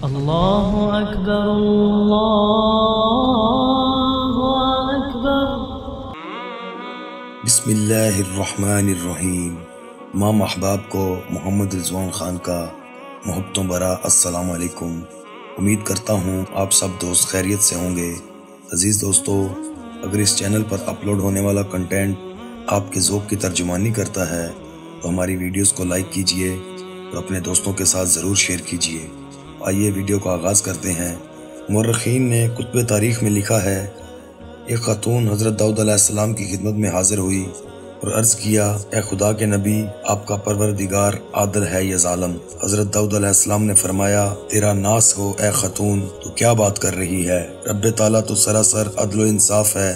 اللہ اکبر اللہ اکبر۔ بسم اللہ الرحمن الرحیم۔ ماں احباب کو محمد رضوان خان کا محبتوں برا السلام علیکم۔ امید کرتا ہوں آپ سب دوست خیریت سے ہوں گے۔ عزیز دوستو، اگر اس چینل پر اپلوڈ ہونے والا کنٹینٹ آپ کے ذوق کی ترجمانی کرتا ہے تو ہماری ویڈیوز کو لائک کیجئے اور اپنے دوستوں کے ساتھ ضرور شیئر کیجئے۔ آئیے ویڈیو کا آغاز کرتے ہیں۔ مورخین نے کتب تاریخ میں لکھا ہے، ایک خاتون حضرت داؤد علیہ السلام کی خدمت میں حاضر ہوئی اور عرض کیا، اے خدا کے نبی، آپ کا پروردگار عادل ہے یا ظالم؟ حضرت داؤد علیہ السلام نے فرمایا، تیرا ناس ہو اے خاتون، تو کیا بات کر رہی ہے؟ رب تعالیٰ تو سراسر عدل و انصاف ہے،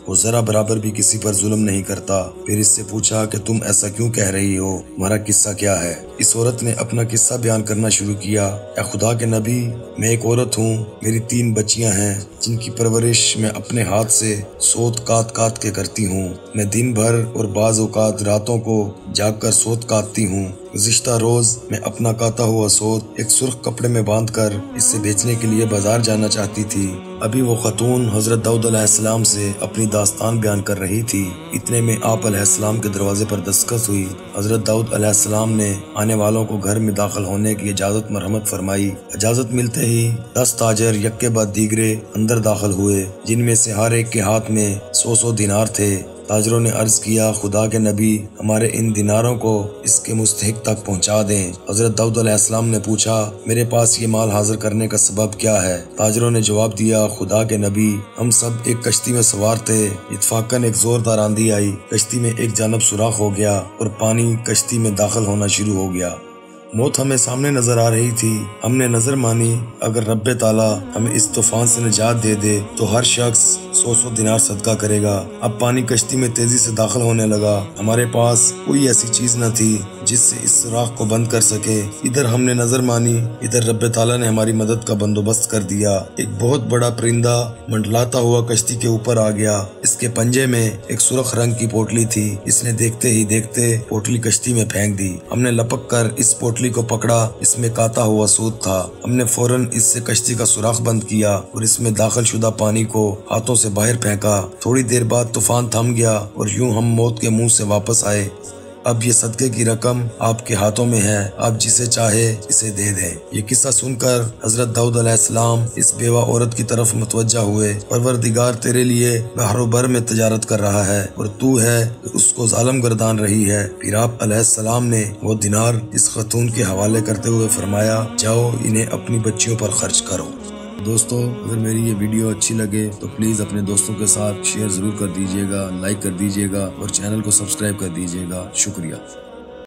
وہ ذرا برابر بھی کسی پر ظلم نہیں کرتا۔ پھر اس سے پوچھا کہ تم ایسا کیوں کہہ رہی ہو، تمہارا قصہ کیا ہے؟ اس عورت نے اپنا قصہ بیان کرنا شروع کیا۔ اے خدا کے نبی، میں ایک عورت ہوں، میری 3 بچیاں ہیں جن کی پرورش میں اپنے ہاتھ سے سوت کاٹ کے کرتی ہوں۔ میں دن بھر اور بعض اوقات راتوں کو جاگ کر سوت کاٹتی ہوں۔ گزشتہ روز میں اپنا کاتا ہوا سوت ایک سرخ کپڑے میں باندھ کر اسے بیچنے کے لیے بازار جانا چاہتی تھی۔ ابھی وہ خاتون حضرت داؤد علیہ السلام سے اپنی داستان بیان کر رہی تھی، اتنے میں آپ علیہ السلام کے دروازے پر دستخط ہوئی۔ حضرت داؤد علیہ السلام نے آنے والوں کو گھر میں داخل ہونے کی اجازت مرحمت فرمائی۔ اجازت ملتے ہی 10 تاجر یک کے بعد دیگرے اندر داخل ہوئے، جن میں سے ہر ایک کے ہاتھ میں 100 دینار تھے۔ تاجروں نے عرض کیا، خدا کے نبی، ہمارے ان دیناروں کو اس کے مستحق تک پہنچا دیں۔ حضرت داؤد علیہ السلام نے پوچھا، میرے پاس یہ مال حاضر کرنے کا سبب کیا ہے؟ تاجروں نے جواب دیا، خدا کے نبی، ہم سب ایک کشتی میں سوار تھے، اتفاقاً ایک زوردار آندھی آئی، کشتی میں ایک جانب سوراخ ہو گیا اور پانی کشتی میں داخل ہونا شروع ہو گیا۔ موت ہمیں سامنے نظر آ رہی تھی، ہم نے نظر مانی اگر رب تعالیٰ ہمیں اس طوفان سے نجات دے دے تو ہر شخص 100 دینار صدقہ کرے گا۔ اب پانی کشتی میں تیزی سے داخل ہونے لگا، ہمارے پاس کوئی ایسی چیز نہ تھی جس سے اس سوراخ کو بند کر سکے۔ ادھر ہم نے نظر مانی، ادھر رب تعالیٰ نے ہماری مدد کا بندوبست کر دیا۔ ایک بہت بڑا پرندہ منڈلاتا ہوا کشتی کے اوپر آ گیا، اس کے پنجے میں ایک سرخ رنگ کی پوٹلی تھی، اس نے دیکھتے ہی دیکھتے پوٹلی کشتی میں پھینک دی۔ ہم نے لپک کر اس پوٹلی کو پکڑا، اس میں کاتا ہوا سوت تھا۔ ہم نے فوراً اس سے کشتی کا سوراخ بند کیا اور اس میں داخل شدہ پانی کو ہاتھوں سے باہر پھینکا۔ تھوڑی دیر بعد طوفان تھم گیا اور یوں ہم موت کے منہ سے واپس آئے۔ اب یہ صدقے کی رقم آپ کے ہاتھوں میں ہے، آپ جسے چاہے اسے دے دیں۔ یہ قصہ سن کر حضرت داؤد علیہ السلام اس بیوہ عورت کی طرف متوجہ ہوئے، پروردگار تیرے لیے بحر و بر میں تجارت کر رہا ہے اور تو ہے کہ اس کو ظالم گردان رہی ہے۔ پھر آپ علیہ السلام نے وہ دینار اس خاتون کے حوالے کرتے ہوئے فرمایا، جاؤ انہیں اپنی بچیوں پر خرچ کرو۔ دوستو، اگر میری یہ ویڈیو اچھی لگے تو پلیز اپنے دوستوں کے ساتھ شیئر ضرور کر دیجیے گا، لائک کر دیجیے گا اور چینل کو سبسکرائب کر دیجیے گا۔ شکریہ۔